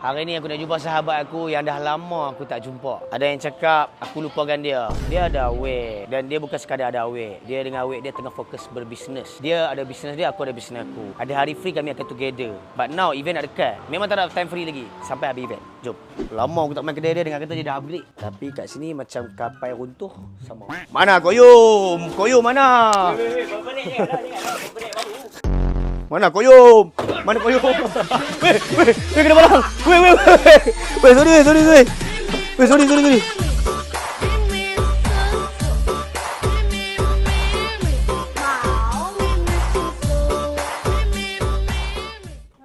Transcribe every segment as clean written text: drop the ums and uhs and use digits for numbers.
Hari ni aku nak jumpa sahabat aku yang dah lama aku tak jumpa. Ada yang cakap aku lupakan dia. Dia ada awet dan dia bukan sekadar ada awet. Dia dengan awet dia tengah fokus berbisnes. Dia ada bisnes dia, aku ada bisnes aku. Ada hari free kami akan together. But now event nak dekat. Memang tak ada time free lagi sampai habis event. Jom. Lama aku tak main kedai dia, dengan kata dia dah upgrade. Tapi kat sini macam kapal runtuh sama. Mana Koyum? Koyum mana? Mana Koyum? Mana Koyum? Weh, kena balang. Weh, sorry. Weh, sorry.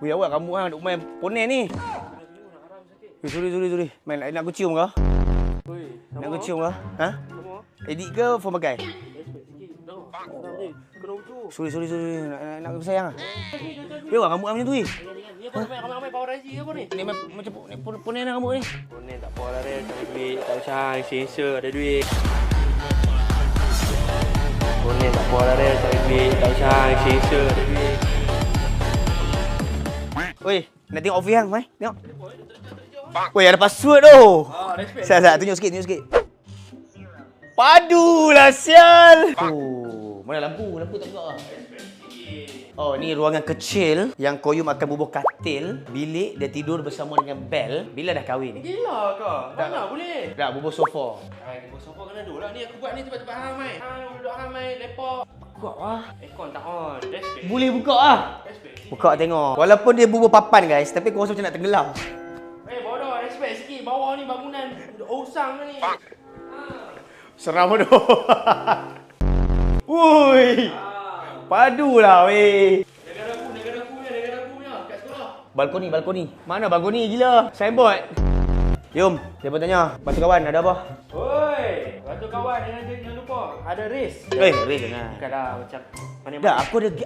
Weh, awak kamu kan duk main ponen ni. Weh, sorry. Main nak aku cium ke? Nak aku cium ke? Ha? Edit ke phone pakai? Sorry. Nak aku sayang ah. Weh, awak kamu macam tu weh. Ni apa ramai power razi ke apa ni? Ni macam ponen lah kamu ni. Ponen tak apa lah dia, cari duit, tak usah sensor ada duit. Ponen tak apa lah dia, cari duit, tak usah sensor ada duit. Weh, nak tengok office hang, mai. Tengok. Weh, ada password tu. Respect. Sat, tunjuk sikit. Padulah sial. Oh, mana lampu? Lampu tak buka ah. Oh, ni ruangan kecil yang Koyum akan bubuh katil, bilik dia tidur bersama dengan Bel bila dah kahwin. Gila ke? Mana boleh? Tak, bubuh sofa. Hai, sofa kena duduk lah. Ni aku buat ni tempat-tempat ramai. Duduk ramai, lepak. Buka ah. Aircon tak on. Respect. Boleh buka ah. Respect. Buka tengok. Walaupun dia bubuh papan guys, tapi aku rasa macam nak tenggelam. Bodoh, respect sikit. Bawah ni bangunan usang ni. Seram tu. Woi. Padulah weh. Negara aku punya kat sekolah. Balkoni. Mana balkoni gila? Signboard. Jom, dia pun tanya, bantu kawan ada apa? Oi, bantu kawan jangan lupa. Ada race. Race jangan. Bukan dah macam mana. Dah,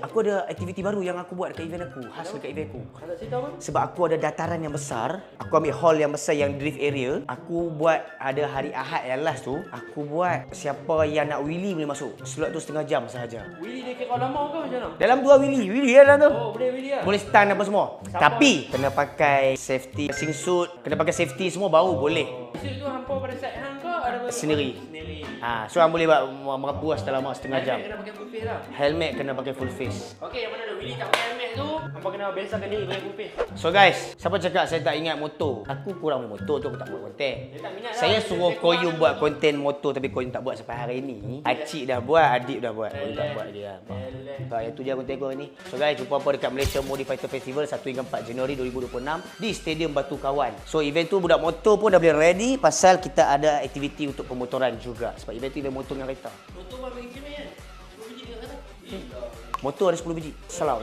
aku ada aktiviti baru yang aku buat dekat event aku. Khas dekat event aku. Nak cerita apa? Sebab aku ada dataran yang besar, aku ambil hall yang besar yang drift area. Aku buat ada hari Ahad yang last tu, aku buat siapa yang nak wheelie boleh masuk. Slot tu setengah jam sahaja. Willy dia kira lama ke macam mana? Dalam 2 wheelie dalam tu. Oh, boleh Willy lah. Boleh stand apa semua. Siapa? Tapi kena pakai safety racing suit, kena pakai safety semua baru boleh. Isu tu hampa pada side hang ke ada Sendiri. Sendiri. So hang boleh buat merapuas dalam setengah jam. Kena pakai full face lah. Helmet kena pakai full face. Okey, yang mana ada Willy tak pakai helmet tu, hampa kena biasakan diri pakai full face. So guys, siapa cakap saya tak ingat motor? Aku kurang main motor tu, aku tak buat konten. Dia tak minat lah. Saya suruh Dia Koyum kurang buat lah. konten motor tapi Koyum tak buat sampai hari ni. Acik dah buat, Adib dah buat. Koyum tak buat dia. So, itu je konten aku hari ni. So guys, jumpa apa dekat Malaysia Modified Festival 1 hingga 4 Januari 2026 di Stadium Batu Kawan. So event tu budak motor pun dah boleh ready pasal kita ada aktiviti untuk pemotoran juga. Sebab event tu event motor dengan kereta. Motor berapa biji ni kan? 10 biji dengan kata? Motor ada 10 biji. Salah.